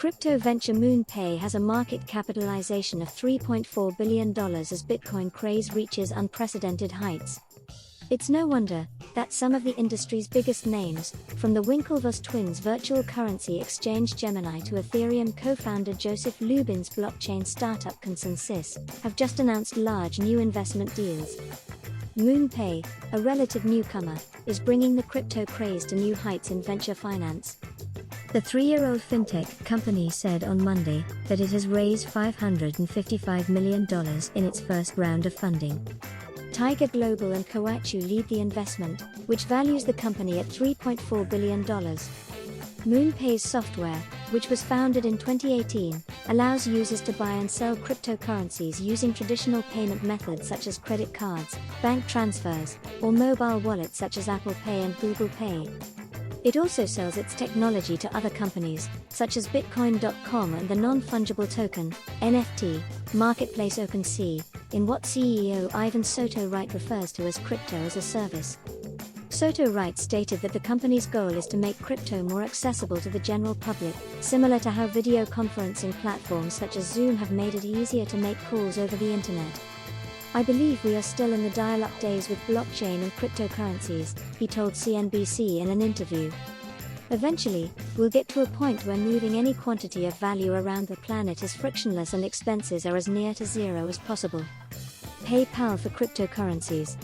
Crypto venture MoonPay has a market capitalization of $3.4 billion as Bitcoin craze reaches unprecedented heights. It's no wonder that some of the industry's biggest names, from the Winklevoss twins' virtual currency exchange Gemini to Ethereum co-founder Joseph Lubin's blockchain startup Consensys, have just announced large new investment deals. MoonPay, a relative newcomer, is bringing the crypto craze to new heights in venture finance. The three-year-old fintech company said on Monday that it has raised $555 million in its first round of funding. Tiger Global and Koachu lead the investment, which values the company at $3.4 billion. MoonPay's software, which was founded in 2018, allows users to buy and sell cryptocurrencies using traditional payment methods such as credit cards, bank transfers, or mobile wallets such as Apple Pay and Google Pay. It also sells its technology to other companies, such as Bitcoin.com and the non-fungible token, NFT, marketplace OpenSea, in what CEO Ivan Soto-Wright refers to as crypto as a service. Soto-Wright stated that the company's goal is to make crypto more accessible to the general public, similar to how video conferencing platforms such as Zoom have made it easier to make calls over the internet. "I believe we are still in the dial-up days with blockchain and cryptocurrencies," he told CNBC in an interview. "Eventually, we'll get to a point where moving any quantity of value around the planet is frictionless and expenses are as near to zero as possible." PayPal for cryptocurrencies.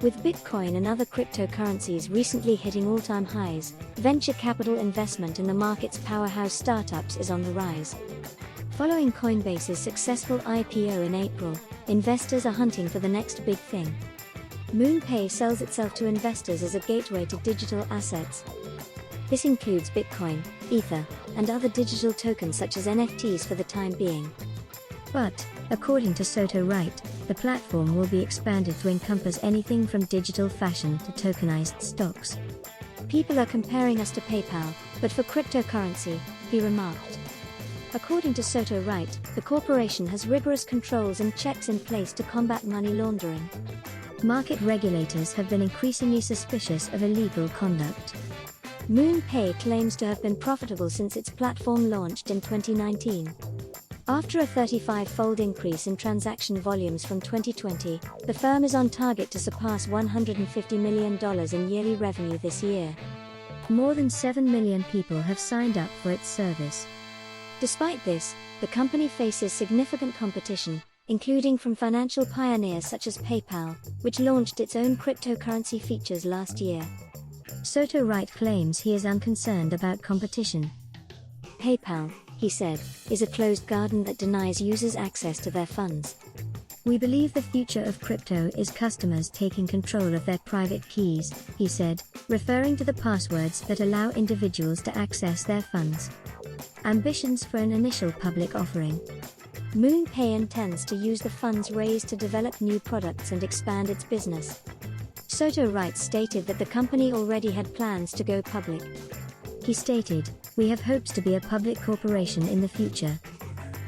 With Bitcoin and other cryptocurrencies recently hitting all-time highs, venture capital investment in the market's powerhouse startups is on the rise. Following Coinbase's successful IPO in April, investors are hunting for the next big thing. MoonPay sells itself to investors as a gateway to digital assets. This includes Bitcoin, Ether, and other digital tokens such as NFTs for the time being. But, according to Soto-Wright, the platform will be expanded to encompass anything from digital fashion to tokenized stocks. "People are comparing us to PayPal, but for cryptocurrency," he remarked. According to Soto-Wright, the corporation has rigorous controls and checks in place to combat money laundering. Market regulators have been increasingly suspicious of illegal conduct. MoonPay claims to have been profitable since its platform launched in 2019. After a 35-fold increase in transaction volumes from 2020, the firm is on target to surpass $150 million in yearly revenue this year. More than 7 million people have signed up for its service. Despite this, the company faces significant competition, including from financial pioneers such as PayPal, which launched its own cryptocurrency features last year. Soto-Wright claims he is unconcerned about competition. "PayPal," he said, "is a closed garden that denies users access to their funds. We believe the future of crypto is customers taking control of their private keys," he said, referring to the passwords that allow individuals to access their funds. Ambitions for an initial public offering. MoonPay intends to use the funds raised to develop new products and expand its business. Soto-Wright stated that the company already had plans to go public. He stated, "We have hopes to be a public corporation in the future."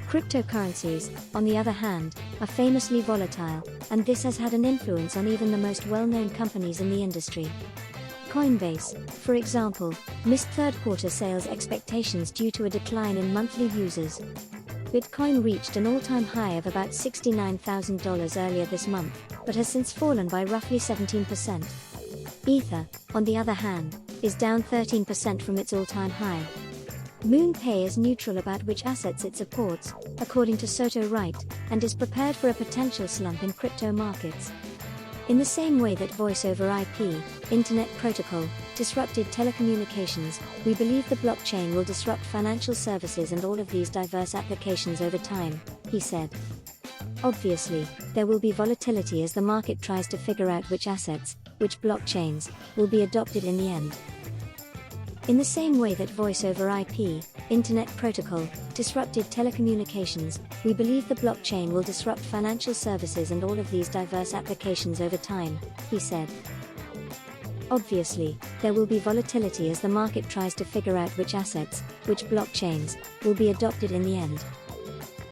Cryptocurrencies, on the other hand, are famously volatile, and this has had an influence on even the most well-known companies in the industry. Coinbase, for example, missed third-quarter sales expectations due to a decline in monthly users. Bitcoin reached an all-time high of about $69,000 earlier this month, but has since fallen by roughly 17%. Ether, on the other hand, is down 13% from its all-time high. MoonPay is neutral about which assets it supports, according to Soto-Wright, and is prepared for a potential slump in crypto markets. In the same way that Voice over IP, Internet Protocol, disrupted telecommunications, we believe the blockchain will disrupt financial services and all of these diverse applications over time, he said. "Obviously, there will be volatility as the market tries to figure out which assets, which blockchains, will be adopted in the end. In the same way that Voice over IP, Internet Protocol, disrupted telecommunications, we believe the blockchain will disrupt financial services and all of these diverse applications over time," he said. "Obviously, there will be volatility as the market tries to figure out which assets, which blockchains, will be adopted in the end.